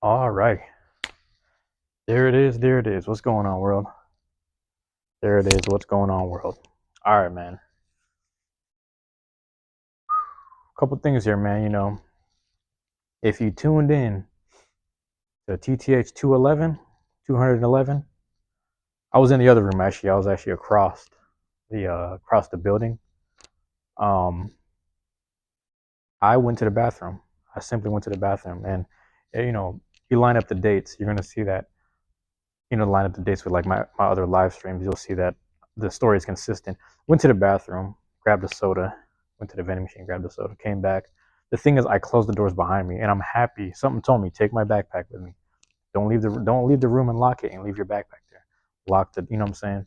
All right. There it is. There it is. What's going on, world? There it is. What's going on, world? All right, man. Couple things here, man. If you tuned in to TTH 211, I was in the other room actually. I was actually across the building. Um, I went to the bathroom. I simply went to the bathroom, and you know, you line up the dates. You're gonna see that. Line up the dates with like my other live streams. You'll see that the story is consistent. Went to the bathroom, grabbed a soda, went to the vending machine, grabbed a soda, came back. The thing is, I closed the doors behind me, and I'm happy. Something told me, take my backpack with me. Don't leave the room and lock it, and leave your backpack there. Lock the, you know what I'm saying?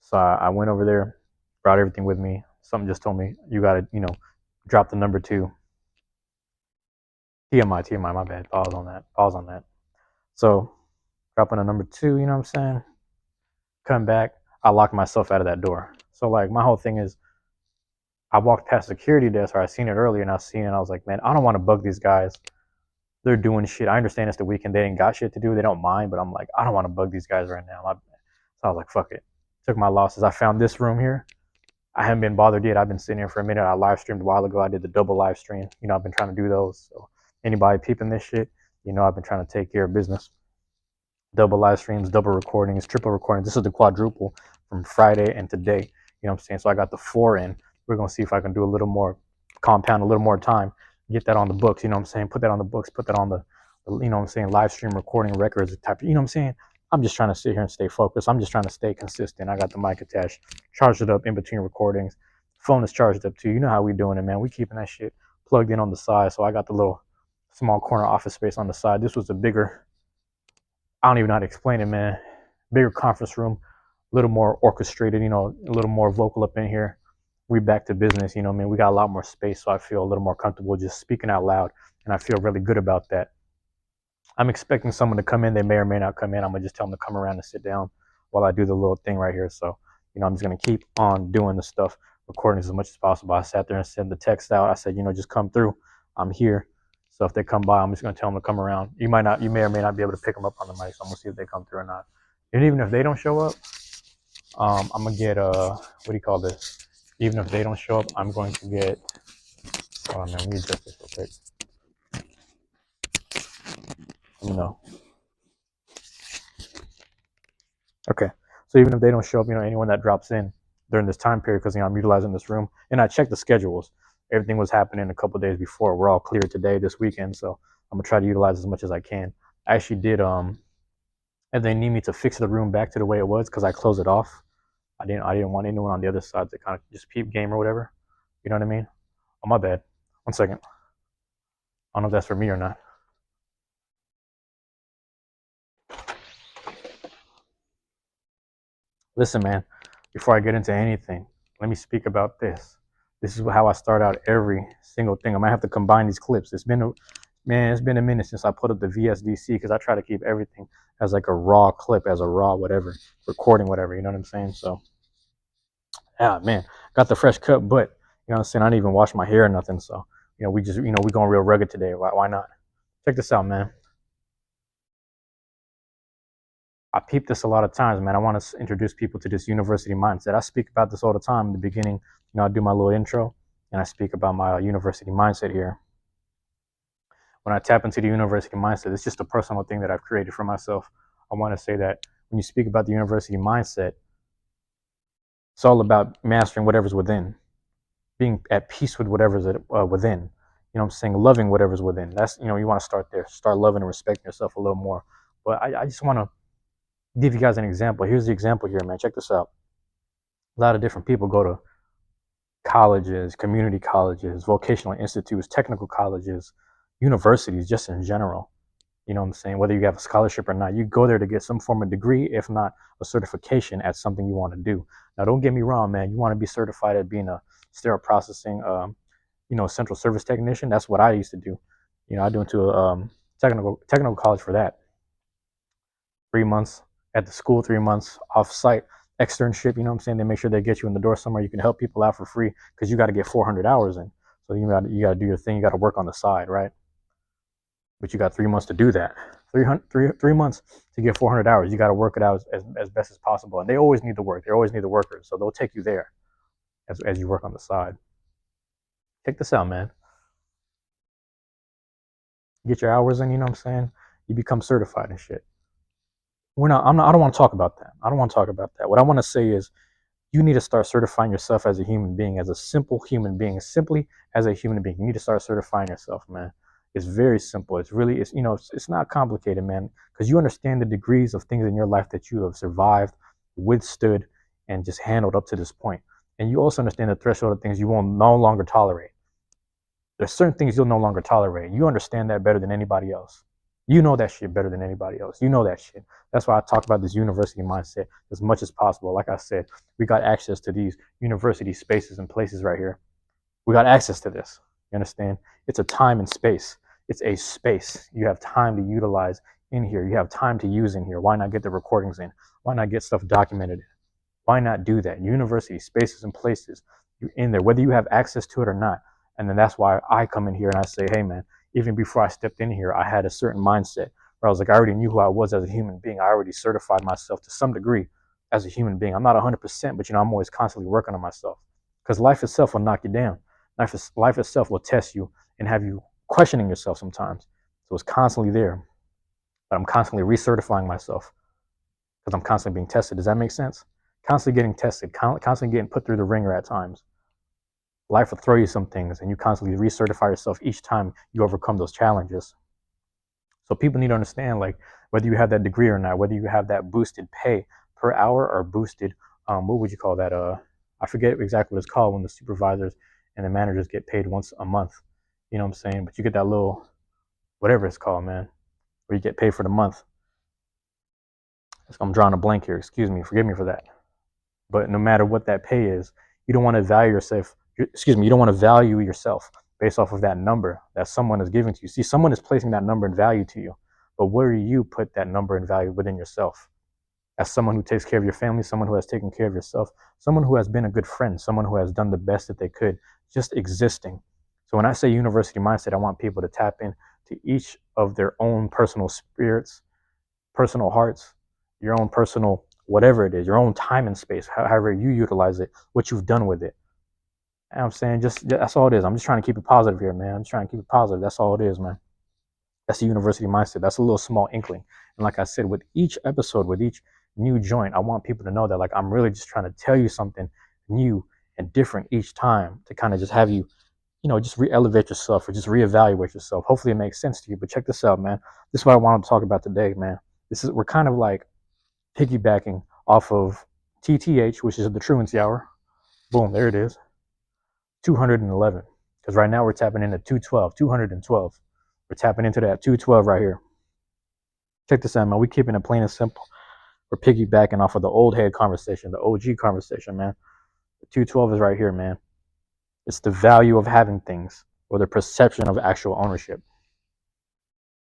So I went over there, brought everything with me. Something just told me you gotta, drop the number two. TMI, my bad. Pause on that. Pause on that. So dropping a number two, you know what I'm saying? Come back, I locked myself out of that door. So like my whole thing is I walked past the security desk, or I seen it earlier, and I seen it. And I was like, man, I don't want to bug these guys. They're doing shit. I understand it's the weekend. They ain't got shit to do. They don't mind, but I'm like, I don't want to bug these guys right now. So I was like, fuck it. Took my losses. I found this room here. I haven't been bothered yet. I've been sitting here for a minute. I live streamed a while ago. I did the double live stream. I've been trying to do those. So anybody peeping this shit, I've been trying to take care of business. Double live streams, double recordings, triple recordings. This is the quadruple from Friday and today. You know what I'm saying? So I got the four in. We're gonna see if I can do a little more, compound a little more time, get that on the books. You know what I'm saying? Put that on the books. Put that on the you know what I'm saying, live stream recording records type. You know what I'm saying? I'm just trying to sit here and stay focused. I'm just trying to stay consistent. I got the mic attached, charged it up in between recordings. Phone is charged up too. You know how we doing it, man. We keeping that shit plugged in on the side. So I got the little small corner office space on the side. This was a bigger, I don't even know how to explain it, man. Bigger conference room, a little more orchestrated, a little more vocal up in here. We back to business, what I mean? We got a lot more space, so I feel a little more comfortable just speaking out loud, and I feel really good about that. I'm expecting someone to come in. They may or may not come in. I'm gonna just tell them to come around and sit down while I do the little thing right here. So, I'm just gonna keep on doing the stuff, recording as much as possible. I sat there and sent the text out. I said, just come through. I'm here. So if they come by, I'm just gonna tell them to come around. You may or may not be able to pick them up on the mic. So I'm gonna see if they come through or not. And even if they don't show up, I'm gonna get what do you call this? Even if they don't show up, I'm going to get. Hold on, man. Let me adjust this real quick. No. Okay. So even if they don't show up, anyone that drops in during this time period, because I'm utilizing this room, and I checked the schedules. Everything was happening a couple of days before. We're all clear today, this weekend, so I'm gonna try to utilize as much as I can. I actually did if they need me to fix the room back to the way it was, because I closed it off. I didn't want anyone on the other side to kind of just peep game or whatever. You know what I mean? Oh, my bad. 1 second. I don't know if that's for me or not. Listen, man, before I get into anything, let me speak about this. This is how I start out every single thing. I might have to combine these clips. It's been a minute since I put up the VSDC, because I try to keep everything as like a raw clip, as a raw whatever, recording whatever, you know what I'm saying? So, yeah, man, got the fresh cut, but you know what I'm saying? I didn't even wash my hair or nothing. So, we just, we going real rugged today. Why not? Check this out, man. I peep this a lot of times, man. I want to introduce people to this university mindset. I speak about this all the time in the beginning. I do my little intro, and I speak about my university mindset here. When I tap into the university mindset, it's just a personal thing that I've created for myself. I want to say that when you speak about the university mindset, it's all about mastering whatever's within, being at peace with whatever's within. You know what I'm saying? Loving whatever's within. That's, you want to start there. Start loving and respecting yourself a little more. But I just want to give you guys an example. Here's the example here, man. Check this out. A lot of different people go to colleges, community colleges, vocational institutes, technical colleges, universities, just in general. You know what I'm saying? Whether you have a scholarship or not, you go there to get some form of degree, if not a certification at something you want to do. Now, don't get me wrong, man. You want to be certified at being a sterile processing, central service technician. That's what I used to do. I went to a technical college for that. 3 months at the school, 3 months off site externship. You know what I'm saying? They make sure they get you in the door somewhere you can help people out for free, because you got to get 400 hours in. So you got to do your thing. You got to work on the side, right? But you got 3 months to do that. Three months to get 400 hours. You got to work it out as best as possible. And they always need the work. They always need the workers. So they'll take you there as you work on the side. Check this out, man. Get your hours in, you know what I'm saying? You become certified and shit. I don't want to talk about that. I don't want to talk about that. What I want to say is you need to start certifying yourself as a human being, as a simple human being, simply as a human being. You need to start certifying yourself, man. It's very simple. It's not complicated, man, because you understand the degrees of things in your life that you have survived, withstood, and just handled up to this point. And you also understand the threshold of things you will no longer tolerate. There's certain things you'll no longer tolerate. You understand that better than anybody else. You know that shit better than anybody else. You know that shit. That's why I talk about this university mindset as much as possible. Like I said, we got access to these university spaces and places right here. We got access to this. You understand? It's a time and space. It's a space you have time to utilize in here. You have time to use in here. Why not get the recordings in? Why not get stuff documented? Why not do that? University spaces and places, you're in there, whether you have access to it or not. And then that's why I come in here and I say, hey, man, even before I stepped in here, I had a certain mindset where I was like, I already knew who I was as a human being. I already certified myself to some degree as a human being. I'm not 100%, but, I'm always constantly working on myself because life itself will knock you down. Life itself will test you and have you questioning yourself sometimes. So it's constantly there. But I'm constantly recertifying myself because I'm constantly being tested. Does that make sense? Constantly getting tested, constantly getting put through the ringer at times. Life will throw you some things and you constantly recertify yourself each time you overcome those challenges. So people need to understand, like, whether you have that degree or not, whether you have that boosted pay per hour or boosted, what would you call that? I forget exactly what it's called when the supervisors and the managers get paid once a month. You know what I'm saying? But you get that little, whatever it's called, man, where you get paid for the month. I'm drawing a blank here. Excuse me. Forgive me for that. But no matter what that pay is, you don't want to value yourself. You don't want to value yourself based off of that number that someone is giving to you. See, someone is placing that number in value to you, but where do you put that number in value within yourself? As someone who takes care of your family, someone who has taken care of yourself, someone who has been a good friend, someone who has done the best that they could, just existing. So when I say university mindset, I want people to tap in to each of their own personal spirits, personal hearts, your own personal whatever it is, your own time and space, however you utilize it, what you've done with it. And I'm saying just that's all it is. I'm just trying to keep it positive here, man. I'm just trying to keep it positive. That's all it is, man. That's the university mindset. That's a little small inkling. And like I said, with each episode, with each new joint, I want people to know that, like, I'm really just trying to tell you something new and different each time to kind of just have you, just re-elevate yourself or just reevaluate yourself. Hopefully it makes sense to you. But check this out, man. This is what I wanted to talk about today, man. We're kind of like piggybacking off of TTH, which is the Truancy hour. Boom, there it is. 211. Because right now we're tapping into 212, 212. We're tapping into that 212 right here. Check this out, man. We're keeping it plain and simple. We're piggybacking off of the old head conversation, the OG conversation, man. The 212 is right here, man. It's the value of having things or the perception of actual ownership.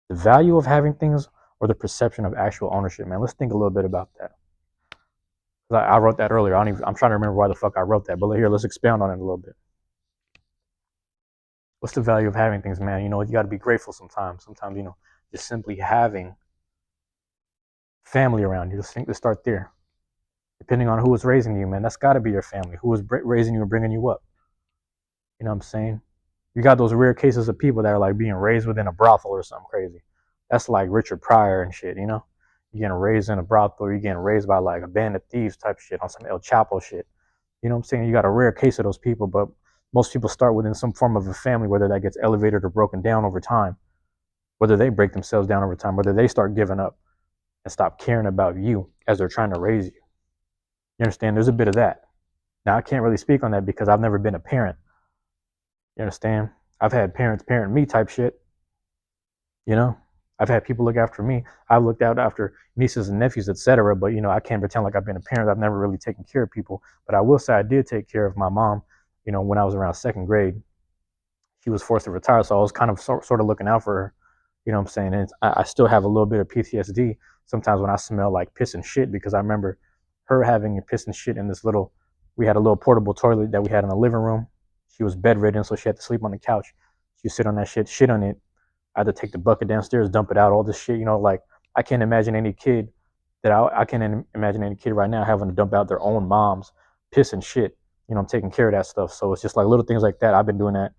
The value of having things or the perception of actual ownership, man. Let's think a little bit about that. I wrote that earlier. I'm trying to remember why the fuck I wrote that. But here, let's expound on it a little bit. What's the value of having things, man? You got to be grateful sometimes. Sometimes, just simply having family around you. Let's start there. Depending on who was raising you, man, that's got to be your family. Who was raising you and bringing you up? You know what I'm saying? You got those rare cases of people that are like being raised within a brothel or something crazy. That's like Richard Pryor and shit, You're getting raised in a brothel, or you're getting raised by like a band of thieves type shit on some El Chapo shit. You know what I'm saying? You got a rare case of those people, but most people start within some form of a family, whether that gets elevated or broken down over time, whether they break themselves down over time, whether they start giving up and stop caring about you as they're trying to raise you. You understand? There's a bit of that. Now, I can't really speak on that because I've never been a parent. You understand? I've had parents parent me type shit. I've had people look after me. I've looked out after nieces and nephews, etc. But, I can't pretend like I've been a parent. I've never really taken care of people. But I will say I did take care of my mom, when I was around second grade. She was forced to retire, so I was kind of sort of looking out for her. You know what I'm saying? And I still have a little bit of PTSD sometimes when I smell like piss and shit, because I remember her having a piss and shit in this we had a little portable toilet that we had in the living room. She was bedridden, so she had to sleep on the couch. She would sit on that shit on it, I had to take the bucket downstairs, dump it out, all this shit. Like I can't imagine any kid I can't imagine any kid right now having to dump out their own mom's piss and shit. I'm taking care of that stuff. So it's just like little things like that. I've been doing that.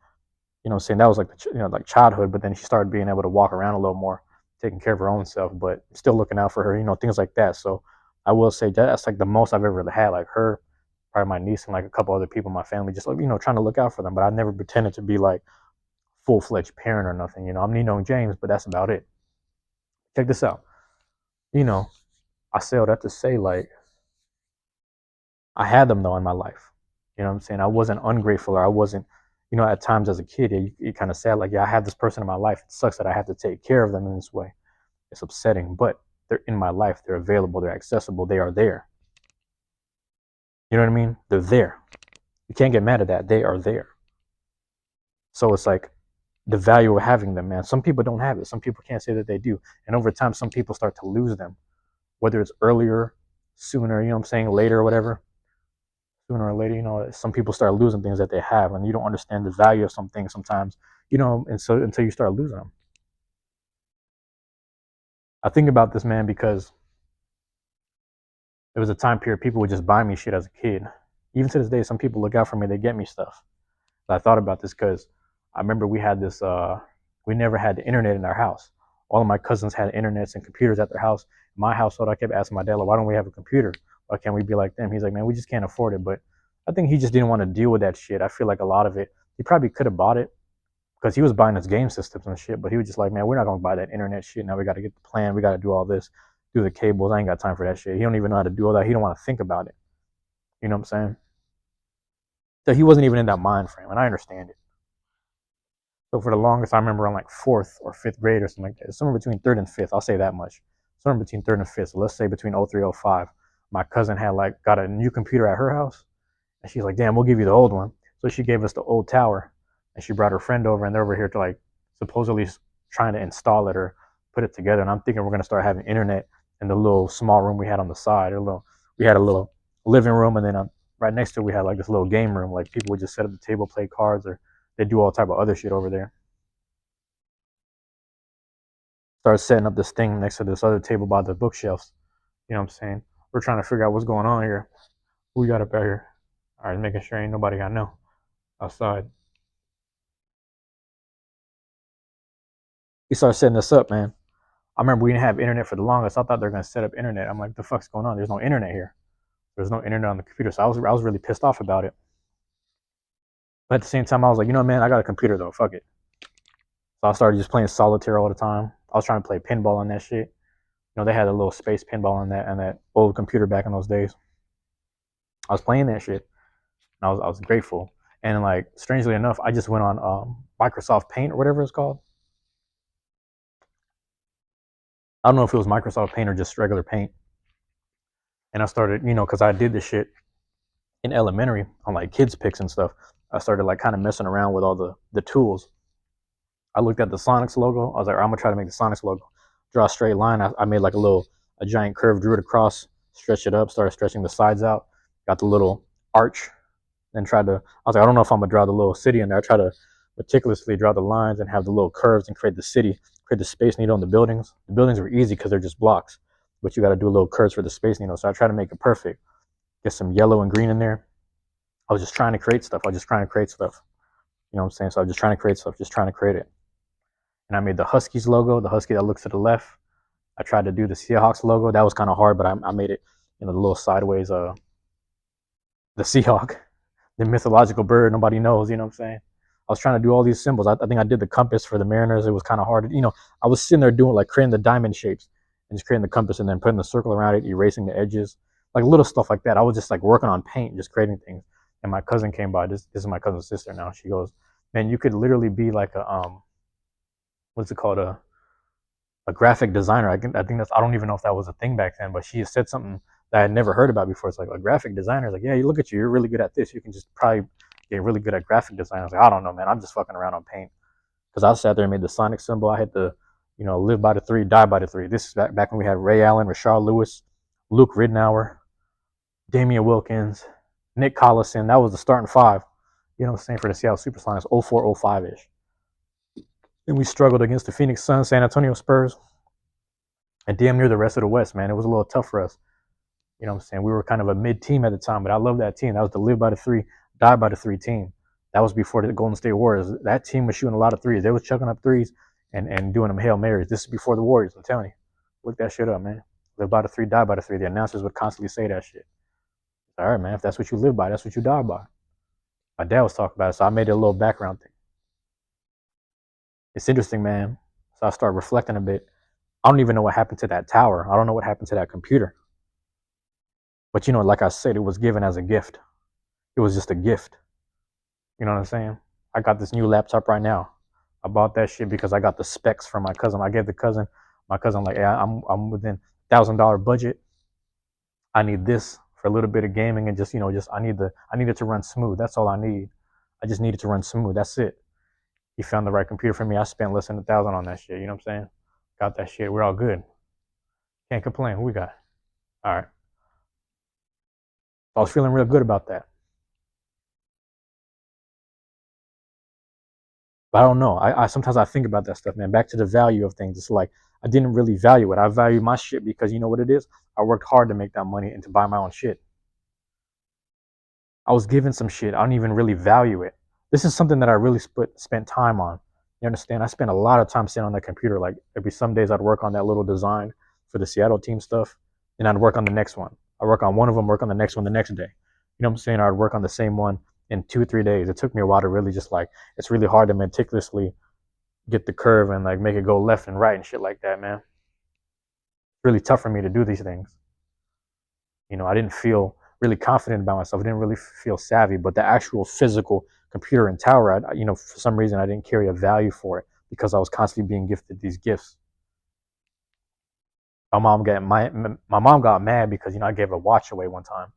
Saying that was like like childhood, but then she started being able to walk around a little more, taking care of her own self, but still looking out for her. Things like that. So I will say that's like the most I've ever had. Like her, probably my niece, and like a couple other people in my family, just like trying to look out for them. But I never pretended to be like full-fledged parent or nothing. I'm Nino and James, but that's about it. Check this out. You know, I say all that to say like I had them though in my life. You know what I'm saying? I wasn't ungrateful or I wasn't, at times as a kid, you kind of sad like, yeah, I have this person in my life. It sucks that I have to take care of them in this way. It's upsetting, but they're in my life. They're available. They're accessible. They are there. You know what I mean? They're there. You can't get mad at that. They are there. So it's like the value of having them, man. Some people don't have it. Some people can't say that they do. And over time, some people start to lose them, whether it's earlier, sooner, you know what I'm saying, later or whatever. Sooner or later, some people start losing things that they have, and you don't understand the value of some things sometimes, and so until you start losing them. I think about this, man, because it was a time period people would just buy me shit as a kid. Even to this day, some people look out for me. They get me stuff. But I thought about this because I remember we had this. We never had the internet in our house. All of my cousins had internets and computers at their house. In my household, I kept asking my dad, like, "Why don't we have a computer? Why can't we be like them?" He's like, "Man, we just can't afford it." But I think he just didn't want to deal with that shit. I feel like a lot of it, he probably could have bought it because he was buying his game systems and shit. But he was just like, "Man, we're not gonna buy that internet shit. Now we got to get the plan. We got to do all this, do the cables. I ain't got time for that shit." He don't even know how to do all that. He don't want to think about it. You know what I'm saying? So he wasn't even in that mind frame, and I understand it. So for the longest, I remember on like fourth or fifth grade or something like that, somewhere between third and fifth. I'll say that much. Somewhere between third and fifth. So let's say between 03 and 05. My cousin had like got a new computer at her house, and she's like, "Damn, we'll give you the old one." So she gave us the old tower, and she brought her friend over, and they're over here to like supposedly trying to install it or put it together. And I'm thinking we're gonna start having internet in the little small room we had on the side. We had a little living room, and then right next to it we had like this little game room. Like people would just set up the table, play cards, or they do all type of other shit over there. Started setting up this thing next to this other table by the bookshelves. You know what I'm saying? We're trying to figure out what's going on here. Who we got up out here? All right, making sure ain't nobody got no outside. He started setting this up, man. I remember we didn't have internet for the longest. I thought they were gonna set up internet. I'm like, the fuck's going on? There's no internet here. There's no internet on the computer. So I was really pissed off about it. But at the same time, I was like, man, I got a computer though. Fuck it. So I started just playing solitaire all the time. I was trying to play pinball on that shit. They had a little space pinball on that old computer back in those days. I was playing that shit. And I was grateful. And like strangely enough, I just went on Microsoft Paint or whatever it's called. I don't know if it was Microsoft Paint or just regular Paint. And I started, because I did this shit in elementary on like kids picks and stuff. I started like kind of messing around with all the tools. I looked at the Sonics logo. I was like, I'm gonna try to make the Sonics logo. Draw a straight line. I made like a giant curve, drew it across, stretched it up, started stretching the sides out. Got the little arch. Then tried to. I was like, I don't know if I'm gonna draw the little city in there. I try to meticulously draw the lines and have the little curves and create the city, create the space needle on the buildings. The buildings were easy because they're just blocks, but you got to do a little curves for the space needle. So I try to make it perfect. Get some yellow and green in there. I was just trying to create stuff. I was just trying to create stuff. You know what I'm saying? So I was just trying to create stuff, just trying to create it. And I made the Huskies logo, the Husky that looks to the left. I tried to do the Seahawks logo. That was kind of hard, but I made it, the little sideways, the Seahawk, the mythological bird nobody knows. You know what I'm saying? I was trying to do all these symbols. I think I did the compass for the Mariners. It was kind of hard. I was sitting there doing like creating the diamond shapes and just creating the compass and then putting the circle around it, erasing the edges, like little stuff like that. I was just like working on paint, just creating things. And my cousin came by. This is my cousin's sister now. She goes, "Man, you could literally be like a what's it called, a graphic designer." I think that's, I don't even know if that was a thing back then, but she said something that I had never heard about before. It's like a graphic designer. It's like, yeah, you look at you, you're really good at this. You can just probably get really good at graphic design. I was like, I don't know, man. I'm just fucking around on paint. Because I sat there and made the Sonic symbol. I had to, live by the three, die by the three. This is back when we had Ray Allen, Rashard Lewis, Luke Ridnour, Damian Wilkins, Nick Collison. That was the starting five. You know what I'm saying, for the Seattle Supersonics, 04, 05 ish. Then we struggled against the Phoenix Suns, San Antonio Spurs, and damn near the rest of the West, man. It was a little tough for us. You know what I'm saying? We were kind of a mid team at the time, but I love that team. That was the live by the three, die by the three team. That was before the Golden State Warriors. That team was shooting a lot of threes. They was chucking up threes and doing them Hail Marys. This is before the Warriors, I'm telling you. Look that shit up, man. Live by the three, die by the three. The announcers would constantly say that shit. All right, man. If that's what you live by, that's what you die by. My dad was talking about it, so I made it a little background thing. It's interesting, man. So I started reflecting a bit. I don't even know what happened to that tower. I don't know what happened to that computer. But like I said, it was given as a gift. It was just a gift. You know what I'm saying? I got this new laptop right now. I bought that shit because I got the specs from my cousin. I gave my cousin like, yeah, I'm within $1,000 budget. I need this for a little bit of gaming and just I need it to run smooth. That's all I need. I just need it to run smooth. That's it. He found the right computer for me. I spent less than 1,000 on that shit. You know what I'm saying? Got that shit. We're all good. Can't complain. Who we got? All right. I was feeling real good about that. But I don't know. I sometimes I think about that stuff, man. Back to the value of things. It's like I didn't really value it. I value my shit because you know what it is? I worked hard to make that money and to buy my own shit. I was given some shit. I don't even really value it. This is something that I really spent time on. You understand? I spent a lot of time sitting on that computer. Like every some days I'd work on that little design for the Seattle team stuff, and I'd work on the next one. I work on one of them, work on the next one the next day. You know what I'm saying? I'd work on the same one in 2 or 3 days. It took me a while to really just like it's really hard to meticulously get the curve and like make it go left and right and shit like that, man. It's really tough for me to do these things. I didn't feel really confident about myself. I didn't really feel savvy, but the actual physical computer and tower, for some reason, I didn't carry a value for it because I was constantly being gifted these gifts. My mom got mad because I gave a watch away one time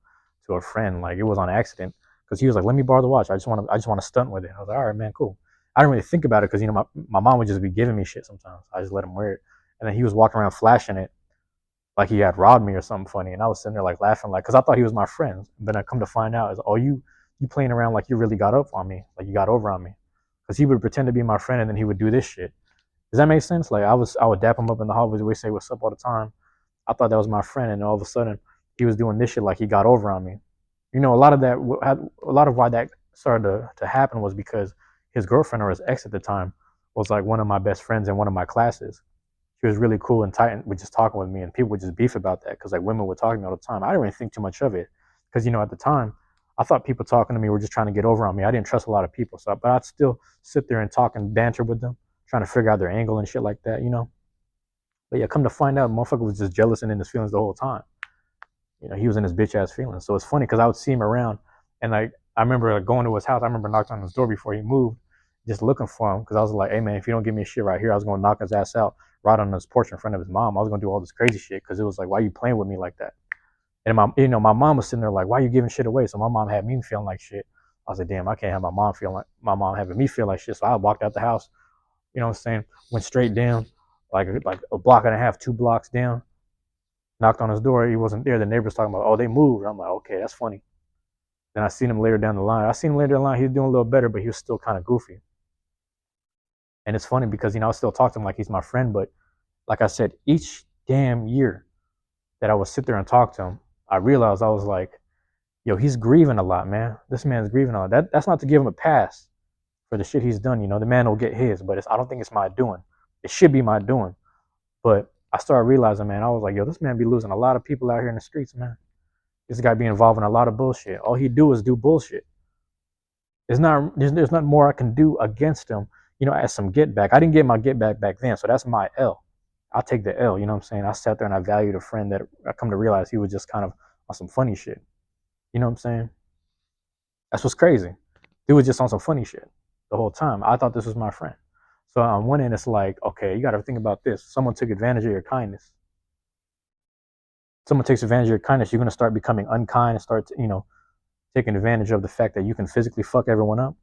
to a friend. Like it was on accident because he was like, "Let me borrow the watch. I just want to stunt with it." I was like, "All right, man, cool." I didn't really think about it because my mom would just be giving me shit sometimes. I just let him wear it, and then he was walking around flashing it like he had robbed me or something funny, and I was sitting there like laughing, like because I thought he was my friend. And then I come to find out is, oh, you playing around like you really got up on me, like you got over on me, because he would pretend to be my friend and then he would do this shit. Does that make sense? Like I would dap him up in the hallways, we say what's up all the time. I thought that was my friend, and all of a sudden he was doing this shit like he got over on me. A lot of that, a lot of why that started to happen was because his girlfriend or his ex at the time was like one of my best friends in one of my classes. She was really cool and tight and would just talking with me, and people would just beef about that because like women would talk to me all the time. I didn't really think too much of it because at the time I thought people talking to me were just trying to get over on me. I didn't trust a lot of people, but I'd still sit there and talk and banter with them, trying to figure out their angle and shit like that. But yeah, come to find out, motherfucker was just jealous and in his feelings the whole time. He was in his bitch ass feelings. So it's funny because I would see him around, and like I remember like, going to his house. I remember knocking on his door before he moved, just looking for him because I was like, "Hey man, if you don't give me shit right here, I was gonna knock his ass out right on his porch in front of his mom. I was gonna do all this crazy shit because it was like, why are you playing with me like that?" And my mom was sitting there like, "Why are you giving shit away?" So my mom had me feeling like shit. I was like, "Damn, I can't have my mom having me feel like shit." So I walked out the house. You know what I'm saying? Went straight down, like a block and a half, 2 blocks down. Knocked on his door. He wasn't there. The neighbors talking about, "Oh, they moved." I'm like, "Okay, that's funny." Then I seen him later down the line. I seen him later down the line. He was doing a little better, but he was still kind of goofy. And it's funny because I still talk to him like he's my friend. But like I said, each damn year that I would sit there and talk to him, I realized I was like, "Yo, he's grieving a lot, man. This man's grieving a lot." That's not to give him a pass for the shit he's done. The man will get his, but I don't think it's my doing. It should be my doing. But I started realizing, man, I was like, "Yo, this man be losing a lot of people out here in the streets, man. This guy be involved in a lot of bullshit. All he do is do bullshit. There's not more I can do against him, as some get back. I didn't get my get back then, so that's my L. I'll take the L, you know what I'm saying? I sat there and I valued a friend that I come to realize he was just kind of on some funny shit. You know what I'm saying? That's what's crazy. He was just on some funny shit the whole time. I thought this was my friend. So on one end, it's like, okay, you got to think about this. Someone took advantage of your kindness. Someone takes advantage of your kindness, you're going to start becoming unkind and start, taking advantage of the fact that you can physically fuck everyone up.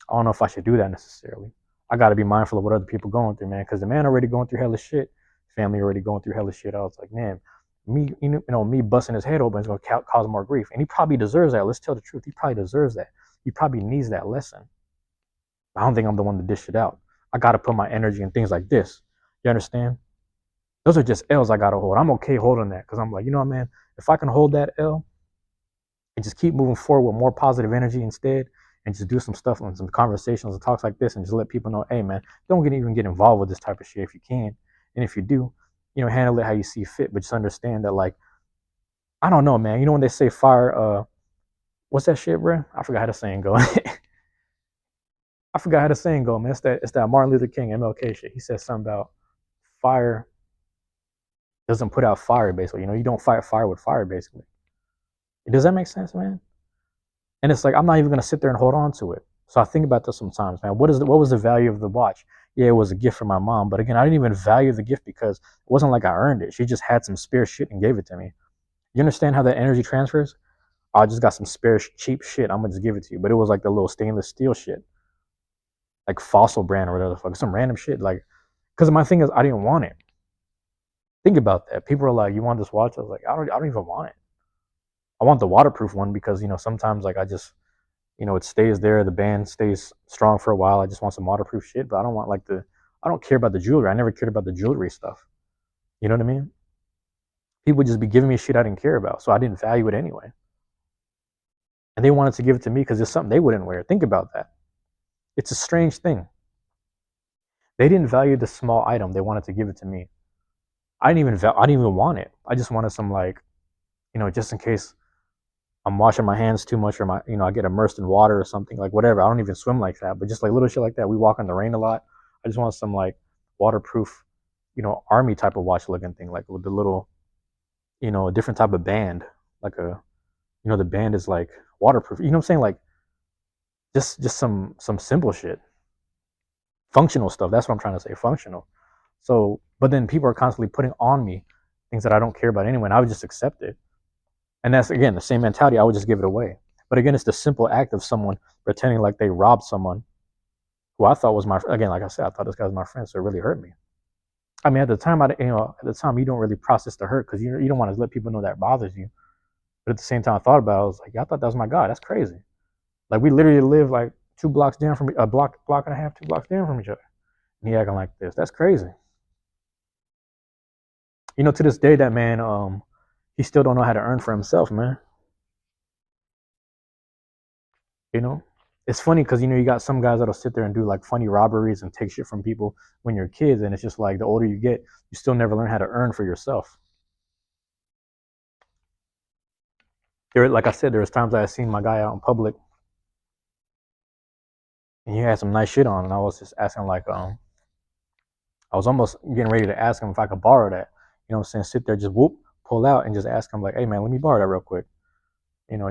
I don't know if I should do that necessarily. I got to be mindful of what other people going through, man, because the man already going through hella shit. Family already going through hella shit. I was like, man, me busting his head open is going to cause more grief. And he probably deserves that. Let's tell the truth. He probably deserves that. He probably needs that lesson. I don't think I'm the one to dish it out. I gotta put my energy in things like this. You understand? Those are just L's I gotta hold. I'm okay holding that because I'm like, you know what, man, if I can hold that L and just keep moving forward with more positive energy instead, and just do some stuff on some conversations and talks like this, and just let people know, hey man, don't even get involved with this type of shit if you can, and if you do, handle it how you see fit, but just understand that, like, I don't know, man. You know when they say fire, what's that shit, bro? I forgot how the saying go. I forgot how the saying go, man. It's that Martin Luther King MLK shit. He said something about fire doesn't put out fire, basically. You don't fight fire with fire, basically. Does that make sense, man? And it's like I'm not even gonna sit there and hold on to it. So I think about this sometimes, man. What was the value of the watch? Yeah, it was a gift from my mom, but again, I didn't even value the gift because it wasn't like I earned it. She just had some spare shit and gave it to me. You understand how that energy transfers? I just got some spare cheap shit. I'm gonna just give it to you. But it was like the little stainless steel shit, like Fossil brand or whatever the fuck, some random shit. Like, because my thing is, I didn't want it. Think about that. People are like, "You want this watch?" I was like, I don't even want it. I want the waterproof one because sometimes like I just it stays there. The band stays strong for a while. I just want some waterproof shit, but I don't want like I don't care about the jewelry. I never cared about the jewelry stuff. You know what I mean? People would just be giving me shit I didn't care about, so I didn't value it anyway. And they wanted to give it to me because it's something they wouldn't wear. Think about that. It's a strange thing. They didn't value the small item. They wanted to give it to me. I didn't even want it. I just wanted some, like, just in case I'm washing my hands too much or I get immersed in water or something, like whatever. I don't even swim like that, but just like little shit like that. We walk in the rain a lot. I just want some like waterproof, army type of watch looking thing, like with the little, a different type of band, like the band is like waterproof. You know what I'm saying? Like just some simple shit, functional stuff. That's what I'm trying to say, functional. So, but then people are constantly putting on me things that I don't care about anyway, and I would just accept it. And that's again the same mentality. I would just give it away. But again, it's the simple act of someone pretending like they robbed someone who I thought was my, again, like I said, I thought this guy was my friend, so it really hurt me. I mean, at the time, you don't really process the hurt because you don't want to let people know that bothers you. But at the same time, I thought about it. I was like, yeah, I thought that was my guy. That's crazy. Like we literally live like 2 blocks down from a block and a half, 2 blocks down from each other. And he acting like this. That's crazy. To this day, that man, he still don't know how to earn for himself, man. You know, it's funny because you got some guys that'll sit there and do like funny robberies and take shit from people when you're kids, and it's just like the older you get, you still never learn how to earn for yourself. Like I said, there was times I had seen my guy out in public, and he had some nice shit on, and I was just asking like, I was almost getting ready to ask him if I could borrow that. You know what I'm saying? Sit there, just whoop, pull out, and just ask him like, hey man, let me borrow that real quick.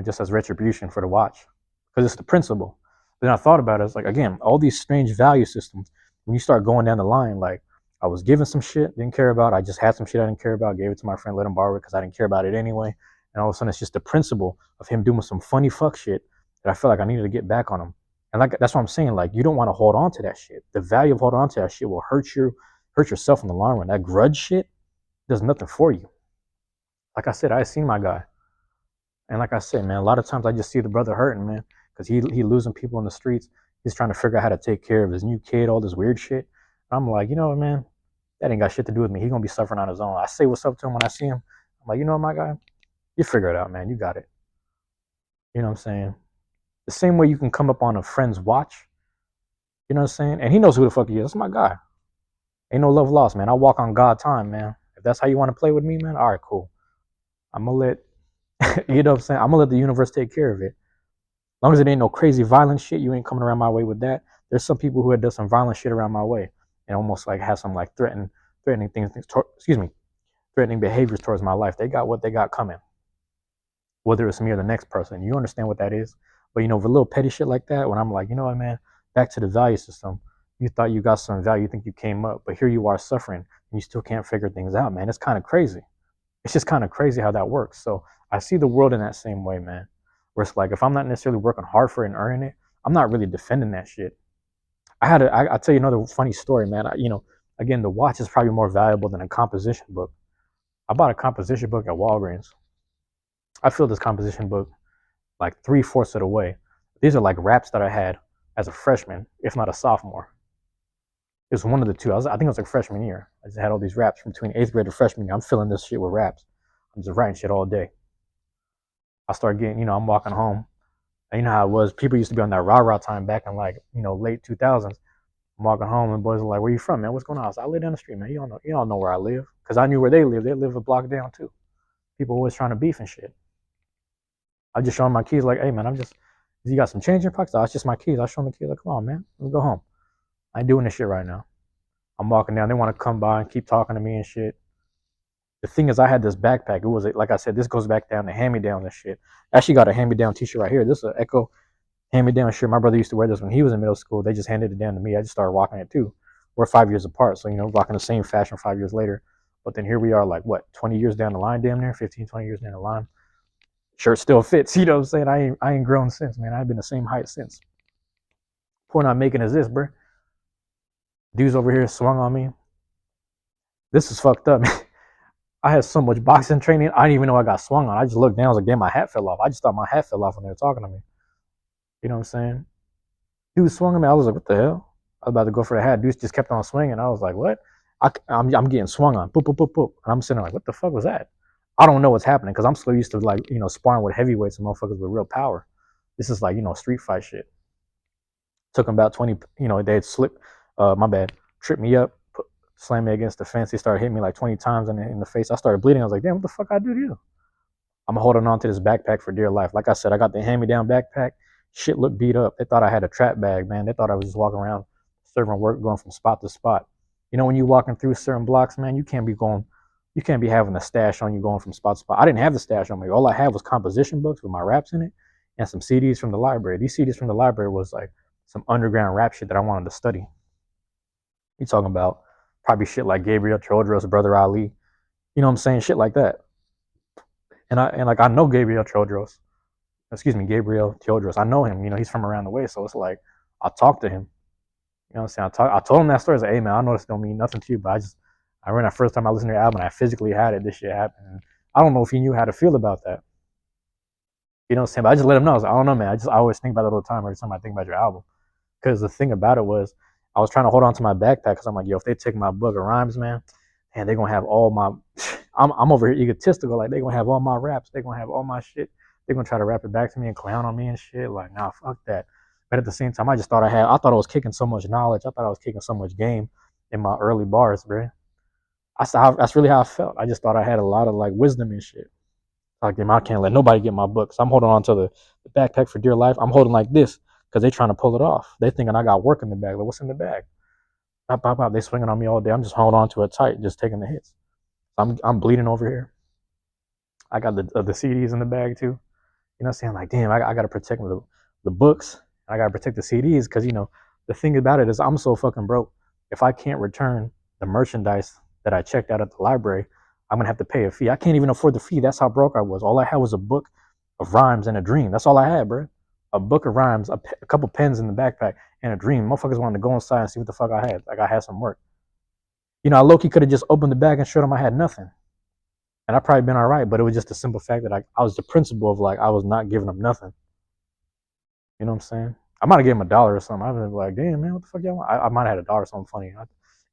Just as retribution for the watch, because it's the principle. Then I thought about it. It's like, again, all these strange value systems. When you start going down the line, like I was given some shit, didn't care about. I just had some shit I didn't care about, gave it to my friend, let him borrow it because I didn't care about it anyway. And all of a sudden, it's just the principle of him doing some funny fuck shit that I felt like I needed to get back on him. And like that's what I'm saying. Like you don't want to hold on to that shit. The value of holding on to that shit will hurt yourself in the long run. That grudge shit does nothing for you. Like I said, I seen my guy. And like I said, man, a lot of times I just see the brother hurting, man, because he losing people in the streets. He's trying to figure out how to take care of his new kid, all this weird shit. I'm like, what, man, that ain't got shit to do with me. He gonna be suffering on his own. I say what's up to him when I see him. I'm like, my guy, you figure it out, man. You got it. You know what I'm saying? The same way you can come up on a friend's watch. You know what I'm saying? And he knows who the fuck he is. That's my guy. Ain't no love lost, man. I walk on God time, man. If that's how you want to play with me, man, all right, cool. I'm gonna let you know what I'm saying. I'm gonna let the universe take care of it. As long as it ain't no crazy violent shit, you ain't coming around my way with that. There's some people who have done some violent shit around my way and almost like have some like threatening things, excuse me, threatening behaviors towards my life. They got what they got coming, whether it's me or the next person. You understand what that is? But for a little petty shit like that, when I'm like, you know what, man, back to the value system. You thought you got some value, you think you came up, but here you are suffering and you still can't figure things out, man. It's kind of crazy. It's just kind of crazy how that works. So I see the world in that same way, man. Where it's like if I'm not necessarily working hard for it and earning it, I'm not really defending that shit. I'll tell you another funny story, man. Again, the watch is probably more valuable than a composition book. I bought a composition book at Walgreens. I filled this composition book like 3/4 of the way. These are like raps that I had as a freshman, if not a sophomore. It was one of the two. I think it was like freshman year. I just had all these raps from between 8th grade to freshman year. I'm filling this shit with raps. I'm just writing shit all day. I start getting, I'm walking home. And you know how it was. People used to be on that rah-rah time back in like, late 2000s. I'm walking home and boys are like, "Where you from, man? What's going on?" I was like, "I live down the street, man. You don't know where I live." Because I knew where they live. They live a block down too. People always trying to beef and shit. I just show them my keys, like, "Hey, man, you got some change in your pockets?" Oh, it's just my keys. I show them the keys, like, "Come on, man. Let me go home. I ain't doing this shit right now." I'm walking down. They want to come by and keep talking to me and shit. The thing is, I had this backpack. It was, like I said, this goes back down to hand-me-downs and shit. I actually got a hand-me-down t-shirt right here. This is an Echo hand-me-down shirt. My brother used to wear this when he was in middle school. They just handed it down to me. I just started rocking it too. We're 5 years apart, so, rocking the same fashion 5 years later. But then here we are, like, what, 20 years down the line, damn near, 15, 20 years down the line. Shirt still fits, you know what I'm saying? I ain't grown since, man. I've been the same height since. Point I'm making is this, bro. Dudes over here swung on me. This is fucked up. I had so much boxing training, I didn't even know I got swung on. I just looked down, I was like, damn, my hat fell off. I just thought my hat fell off when they were talking to me. You know what I'm saying? Dude swung at me. I was like, what the hell? I was about to go for the hat. Dude just kept on swinging. I was like, what? I'm getting swung on. Boop, boop, boop, boop. And I'm sitting there like, what the fuck was that? I don't know what's happening because I'm still used to, like, sparring with heavyweights and motherfuckers with real power. This is like, street fight shit. Took them about 20, they'd slip, my bad, trip me up, slam me against the fence. They started hitting me like 20 times in the face. I started bleeding. I was like, damn, what the fuck I do to you? I'm holding on to this backpack for dear life. Like I said, I got the hand-me-down backpack. Shit looked beat up. They thought I had a trap bag, man. They thought I was just walking around serving work, going from spot to spot. When you're walking through certain blocks, man, you can't be having a stash on you going from spot to spot. I didn't have the stash on me. All I had was composition books with my raps in it and some CDs from the library. These CDs from the library was like some underground rap shit that I wanted to study. You talking about probably shit like Gabriel Chodros, Brother Ali. You know what I'm saying? Shit like that. And I know Gabriel Chodros. Gabriel Teodros. I know him. He's from around the way, so it's like I talked to him. You know what I'm saying? I told him that story. I was like, hey man, I know this don't mean nothing to you, but I remember that first time I listened to your album, and I physically had it. This shit happened. And I don't know if he knew how to feel about that. You know what I'm saying? But I just let him know. I was like, I don't know, man. I always think about it all the time. Every time I think about your album, because the thing about it was, I was trying to hold on to my backpack because I'm like, yo, if they take my book of rhymes, man, and they're gonna have all my, I'm over here egotistical. Like they're gonna have all my raps. They're gonna have all my shit. They're gonna try to rap it back to me and clown on me and shit. Like, nah, fuck that. But at the same time, I just thought I thought I was kicking so much knowledge. I thought I was kicking so much game in my early bars, bro. That's really how I felt. I just thought I had a lot of like wisdom and shit. Like, damn, I can't let nobody get my books. I'm holding on to the backpack for dear life. I'm holding like this because they trying to pull it off. They thinking I got work in the bag. Like, what's in the bag? Pop, pop, pop. They swinging on me all day. I'm just holding on to it tight, just taking the hits. I'm bleeding over here. I got the CDs in the bag too. You know what I'm saying? Like, damn, I got to protect the books. I got to protect the CDs because, the thing about it is I'm so fucking broke. If I can't return the merchandise that I checked out at the library, I'm going to have to pay a fee. I can't even afford the fee. That's how broke I was. All I had was a book of rhymes and a dream. That's all I had, bro. A book of rhymes, a couple pens in the backpack, and a dream. Motherfuckers wanted to go inside and see what the fuck I had. Like I had some work. I low-key could have just opened the bag and showed them I had nothing. And I'd probably been all right, but it was just a simple fact that I was the principle of like I was not giving them nothing. You know what I'm saying? I might have given him $1 or something. I'd been like, damn man, what the fuck y'all want? I might have had $1 or something funny.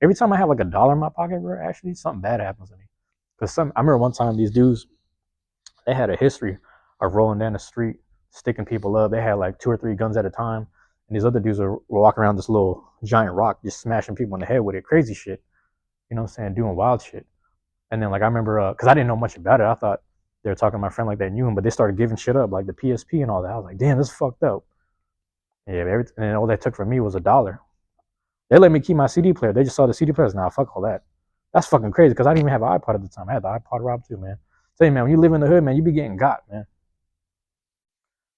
Every time I have like $1 in my pocket, bro, actually something bad happens to me. Cause I remember one time these dudes, they had a history of rolling down the street, sticking people up. They had like 2 or 3 guns at a time, and these other dudes were walking around this little giant rock, just smashing people in the head with it, crazy shit. You know what I'm saying? Doing wild shit. And then like I remember, cause I didn't know much about it. I thought they were talking to my friend like they knew him, but they started giving shit up, like the PSP and all that. I was like, damn, this is fucked up. Yeah, and all they took from me was $1. They let me keep my CD player. They just saw the CD players. Nah, fuck all that. That's fucking crazy because I didn't even have an iPod at the time. I had the iPod robbed too, man. Say, man, when you live in the hood, man, you be getting got, man.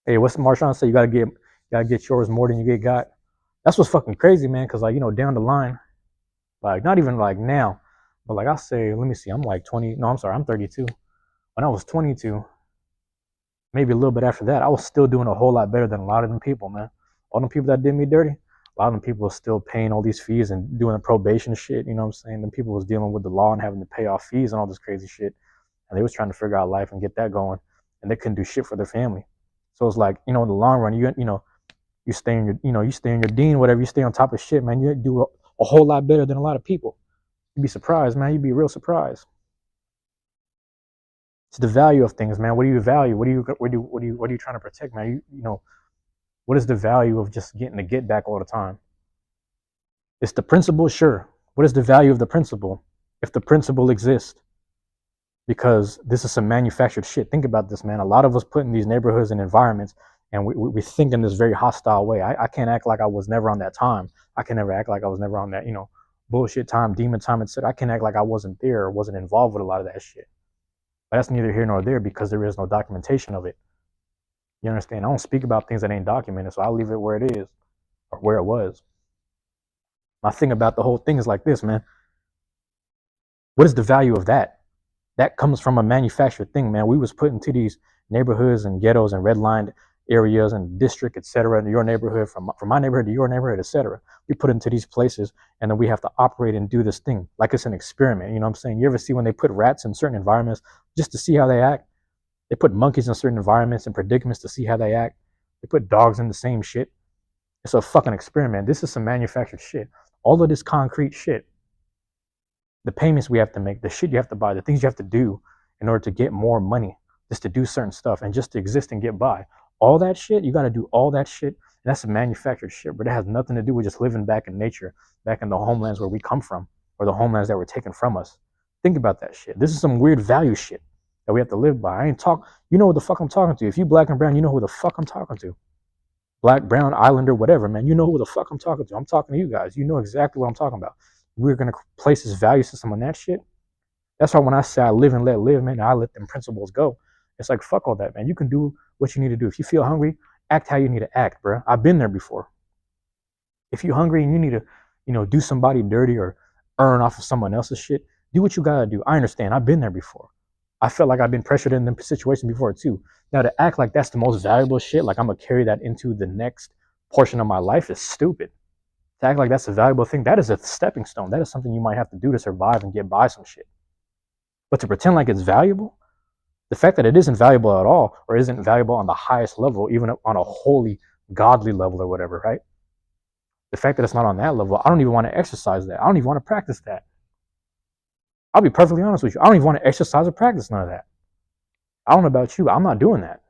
Hey, what's Marshawn say? You gotta get yours more than you get got. That's what's fucking crazy, man. Because like down the line, like not even like now, but like I say, let me see, I'm like 20. No, I'm sorry, I'm 32. When I was 22, maybe a little bit after that, I was still doing a whole lot better than a lot of them people, man. All them people that did me dirty, a lot of them people were still paying all these fees and doing the probation shit. You know what I'm saying? Them people was dealing with the law and having to pay off fees and all this crazy shit. And they was trying to figure out life and get that going, and they couldn't do shit for their family. So it's like, in the long run, you stay in your, you stay in your dean, whatever. You stay on top of shit, man. You do a whole lot better than a lot of people. You'd be surprised, man. You'd be real surprised. It's the value of things, man. What do you value? What are you trying to protect, man? You know, what is the value of just getting the get back all the time? It's the principle, sure. What is the value of the principle if the principle exists? Because this is some manufactured shit. Think about this, man. A lot of us put in these neighborhoods and environments, and we think in this very hostile way. I can't act like I was never on that time. I can never act like I was never on that, bullshit time, demon time, etc. I can act like I wasn't there or wasn't involved with a lot of that shit. But that's neither here nor there because there is no documentation of it. You understand? I don't speak about things that ain't documented, so I'll leave it where it is or where it was. My thing about the whole thing is like this, man. What is the value of that? That comes from a manufactured thing, man. We was put into these neighborhoods and ghettos and redlined areas and district, etc. In your neighborhood, from my neighborhood to your neighborhood, etc. We put into these places, and then we have to operate and do this thing like it's an experiment. You know what I'm saying? You ever see when they put rats in certain environments just to see how they act? They put monkeys in certain environments and predicaments to see how they act. They put dogs in the same shit. It's a fucking experiment. This is some manufactured shit. All of this concrete shit, the payments we have to make, the shit you have to buy, the things you have to do in order to get more money, just to do certain stuff and just to exist and get by. All that shit, you got to do all that shit. And that's some manufactured shit, but it has nothing to do with just living back in nature, back in the homelands where we come from, or the homelands that were taken from us. Think about that shit. This is some weird value shit that we have to live by. I ain't talk. You know what the fuck I'm talking to. If you black and brown, you know who the fuck I'm talking to. Black, brown, islander, whatever, man. You know who the fuck I'm talking to. I'm talking to you guys. You know exactly what I'm talking about. We're gonna place this value system on that shit. That's why when I say I live and let live, man, I let them principles go. It's like fuck all that, man. You can do what you need to do. If you feel hungry, act how you need to act, bro. I've been there before. If you're hungry and you need to, do somebody dirty or earn off of someone else's shit, do what you gotta do. I understand. I've been there before. I felt like I've been pressured in them situations before too. Now to act like that's the most valuable shit, like I'm gonna carry that into the next portion of my life is stupid. To act like that's a valuable thing, that is a stepping stone. That is something you might have to do to survive and get by some shit. But to pretend like it's valuable, the fact that it isn't valuable at all, or isn't valuable on the highest level, even on a holy, godly level or whatever, right? The fact that it's not on that level, I don't even want to exercise that. I don't even want to practice that. I'll be perfectly honest with you. I don't even want to exercise or practice none of that. I don't know about you. I'm not doing that.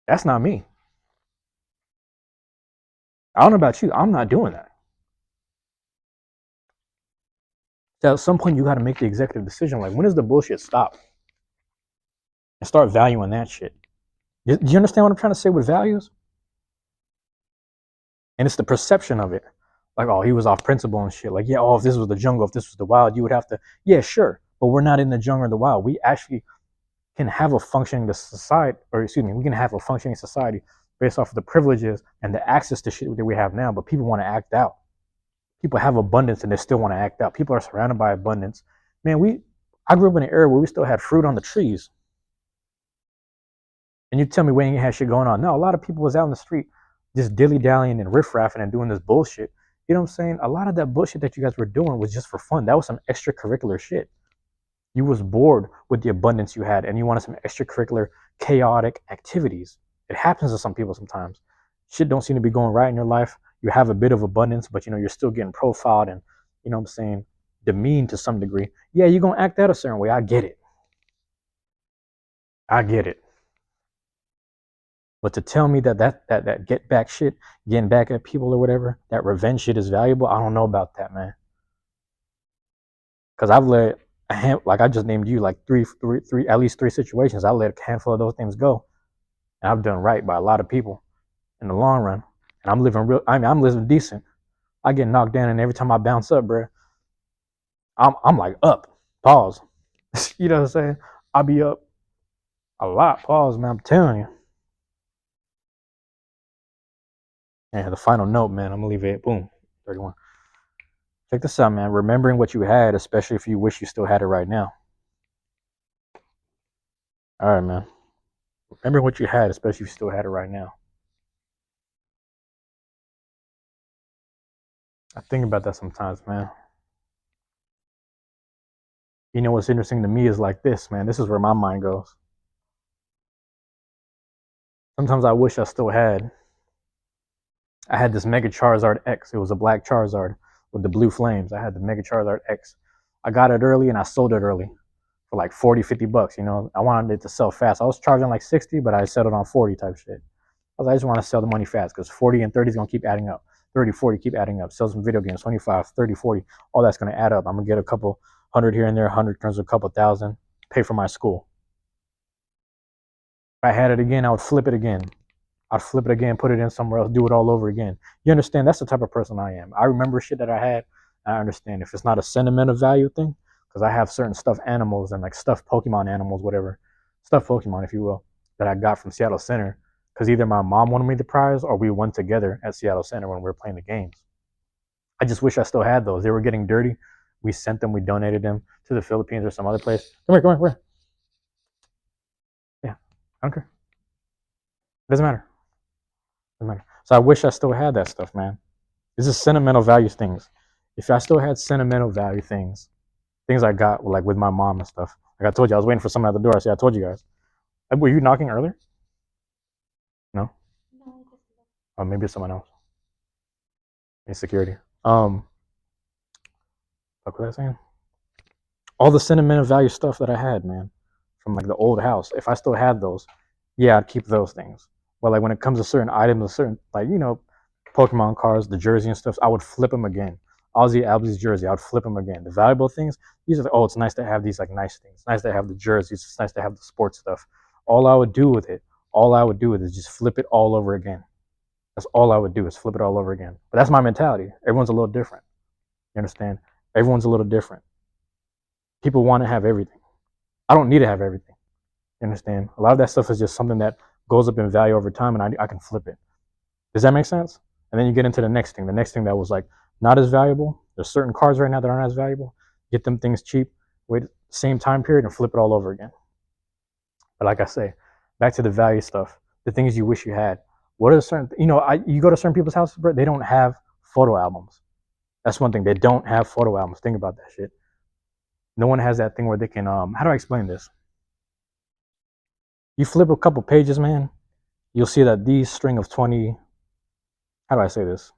That's not me. I don't know about you. I'm not doing that. So at some point, you got to make the executive decision. Like, when does the bullshit stop? And start valuing that shit. Do you understand what I'm trying to say with values? And it's the perception of it. Like, oh, he was off principle and shit. Like, yeah, oh, if this was the jungle, if this was the wild, you would have to. Yeah, sure. But we're not in the jungle or the wild. We actually can have a functioning society, or excuse me, we can have a functioning society based off of the privileges and the access to shit that we have now. But people want to act out. People have abundance and they still want to act out. People are surrounded by abundance. Man, I grew up in an era where we still had fruit on the trees. And you tell me we ain't had shit going on. No, a lot of people was out in the street just dilly-dallying and riff-raffing and doing this bullshit. You know what I'm saying? A lot of that bullshit that you guys were doing was just for fun. That was some extracurricular shit. You was bored with the abundance you had and you wanted some extracurricular chaotic activities. It happens to some people sometimes. Shit don't seem to be going right in your life. You have a bit of abundance, but you're still getting profiled and, you know what I'm saying, demeaned to some degree. Yeah, you're going to act out a certain way. I get it. I get it. But to tell me that get back shit, getting back at people or whatever, that revenge shit is valuable, I don't know about that, man. Because I've let like I just named you like three, at least three situations. I let a handful of those things go, and I've done right by a lot of people in the long run. And I'm living real. I mean, I'm living decent. I get knocked down, and every time I bounce up, bro, I'm like up. Pause. You know what I'm saying? I'll be up a lot. Pause, man. I'm telling you. And the final note, man. I'm gonna leave it. Boom. 31. Check this out, man. Remembering what you had, especially if you wish you still had it right now. All right, man. Remember what you had, especially if you still had it right now. I think about that sometimes, man. You know what's interesting to me is like this, man. This is where my mind goes. Sometimes I wish I still had I had this Mega Charizard X. It was a black Charizard with the blue flames. I had the Mega Charizard X. I got it early and I sold it early for like 40, $50. You know, I wanted it to sell fast. I was charging like 60, but I settled on 40 type shit. I just want to sell the money fast because 40 and 30 is going to keep adding up. 30, 40 keep adding up. Sell some video games, 25, 30, 40. All that's going to add up. I'm going to get a couple hundred here and there, 100 turns to a couple thousand, pay for my school. If I had it again, I would flip it again. I'd flip it again, put it in somewhere else, do it all over again. You understand? That's the type of person I am. I remember shit that I had. And I understand if it's not a sentimental value thing, because I have certain stuffed animals and like stuffed Pokemon animals, whatever, stuffed Pokemon, if you will, that I got from Seattle Center. Because either my mom wanted me the prize or we won together at Seattle Center when we were playing the games. I just wish I still had those. They were getting dirty. We sent them, we donated them to the Philippines or some other place. Come here. Yeah, I don't care. It doesn't matter. So I wish I still had that stuff, man. This is sentimental value things. If I still had sentimental value things I got like with my mom and stuff. Like I told you, I was waiting for someone at the door. I told you guys. Were you knocking earlier? No. Oh, maybe it's someone else. Insecurity. What was I saying? All the sentimental value stuff that I had, man, from like the old house. If I still had those, yeah, I'd keep those things. But like when it comes to certain items, certain like Pokemon cards, the jersey and stuff, I would flip them again. Ozzy Albies jersey, I would flip them again. The valuable things, these are it's nice to have these like nice things. It's nice to have the jerseys. It's nice to have the sports stuff. All I would do with it is just flip it all over again. That's all I would do is flip it all over again. But that's my mentality. Everyone's a little different. You understand? Everyone's a little different. People want to have everything. I don't need to have everything. You understand? A lot of that stuff is just something that goes up in value over time, and I can flip it. Does that make sense? And then you get into the next thing. The next thing that was like not as valuable. There's certain cards right now that aren't as valuable. Get them things cheap. Wait, same time period and flip it all over again. But like I say, back to the value stuff. The things you wish you had. What are certain? You go to certain people's houses, bro. They don't have photo albums. That's one thing. They don't have photo albums. Think about that shit. No one has that thing where they can. How do I explain this? You flip a couple pages, man. You'll see that these string of 20. How do I say this?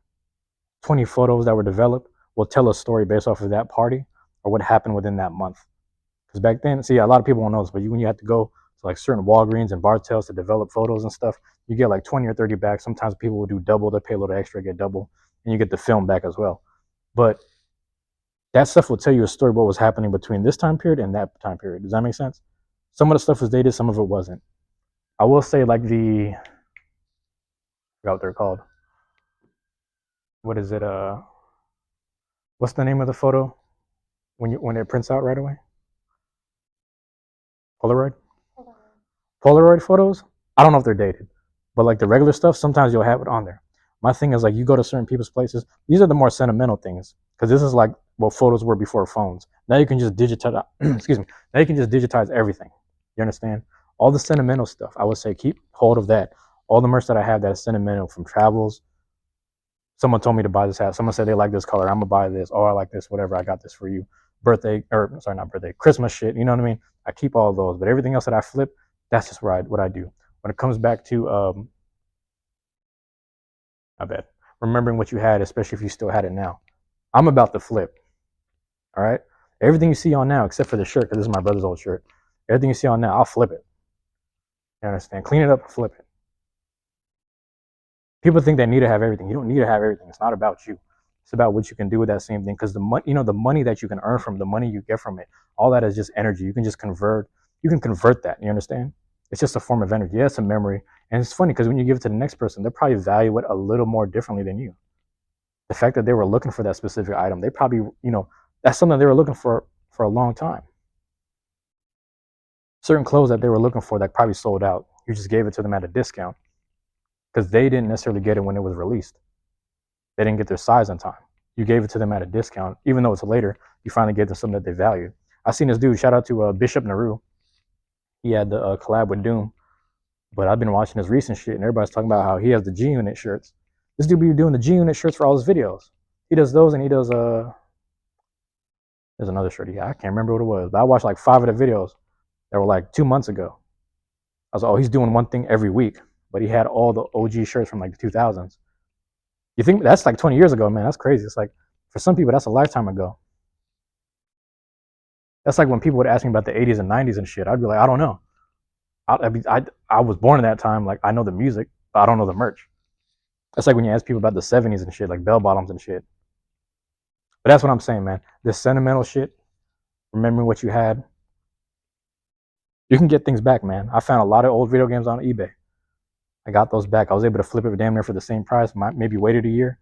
20 photos that were developed will tell a story based off of that party or what happened within that month. Because back then, see, a lot of people won't know this, but when you have to go to like certain Walgreens and Bartels to develop photos and stuff, you get like 20 or 30 back. Sometimes people will do double. They pay a little extra, get double, and you get the film back as well. But that stuff will tell you a story of what was happening between this time period and that time period. Does that make sense? Some of the stuff was dated, some of it wasn't. I will say like I forgot what they're called. What is it? What's the name of the photo when it prints out right away? Polaroid. Polaroid photos. I don't know if they're dated, but like the regular stuff, sometimes you'll have it on there. My thing is like you go to certain people's places. These are the more sentimental things because this is like what photos were before phones. Now you can just digitize. Excuse me. Now you can just digitize everything. You understand? All the sentimental stuff. I would say keep hold of that. All the merch that I have that is sentimental from travels. Someone told me to buy this hat. Someone said they like this color. I'm gonna buy this. Oh, I like this. Whatever. I got this for you. Birthday or sorry, not birthday. Christmas shit. You know what I mean? I keep all of those, but everything else that I flip, that's just what I do. When it comes back to I bet remembering what you had, especially if you still had it now. I'm about to flip. All right. Everything you see on now, except for the shirt, because this is my brother's old shirt. Everything you see on now, I'll flip it. You understand? Clean it up and flip it. People think they need to have everything. You don't need to have everything. It's not about you. It's about what you can do with that same thing. Because the money, the money that you can earn from the money you get from it, all that is just energy. You can just convert. You can convert that. You understand? It's just a form of energy. Yeah, it's a memory. And it's funny because when you give it to the next person, they'll probably value it a little more differently than you. The fact that they were looking for that specific item, they probably, that's something they were looking for a long time. Certain clothes that they were looking for that probably sold out. You just gave it to them at a discount because they didn't necessarily get it when it was released. They didn't get their size on time. You gave it to them at a discount. Even though it's later, you finally gave them something that they valued. I seen this dude, shout out to Bishop Naru. He had the collab with Doom. But I've been watching his recent shit, and everybody's talking about how he has the G Unit shirts. This dude be doing the G Unit shirts for all his videos. He does those, and he does there's another shirt. Yeah, I can't remember what it was, but I watched like 5 of the videos that were like 2 months ago. I was like, oh, he's doing one thing every week, but he had all the OG shirts from like the 2000s. You think that's like 20 years ago, man? That's crazy. It's like for some people that's a lifetime ago. That's like when people would ask me about the 80s and 90s and shit. I'd be like, I don't know. I was born in that time. Like I know the music, but I don't know the merch. That's like when you ask people about the 70s and shit, like bell bottoms and shit. But that's what I'm saying, man. This sentimental shit, remembering what you had, you can get things back, man. I found a lot of old video games on eBay. I got those back. I was able to flip it damn near for the same price. Maybe waited a year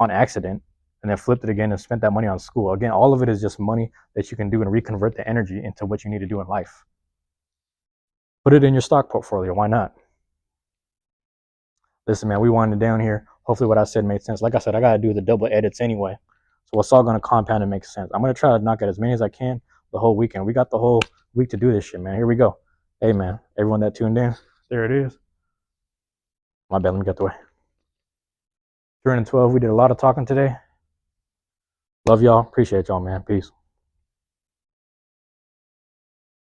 on accident and then flipped it again and spent that money on school. Again, all of it is just money that you can do and reconvert the energy into what you need to do in life. Put it in your stock portfolio. Why not? Listen, man, we winding down here. Hopefully what I said made sense. Like I said, I got to do the double edits anyway. So it's all going to compound and make sense. I'm going to try to knock out as many as I can the whole weekend. We got the whole week to do this shit, man. Here we go. Hey, man, everyone that tuned in, there it is. My bad, let me get the way. 312, we did a lot of talking today. Love y'all. Appreciate y'all, man. Peace.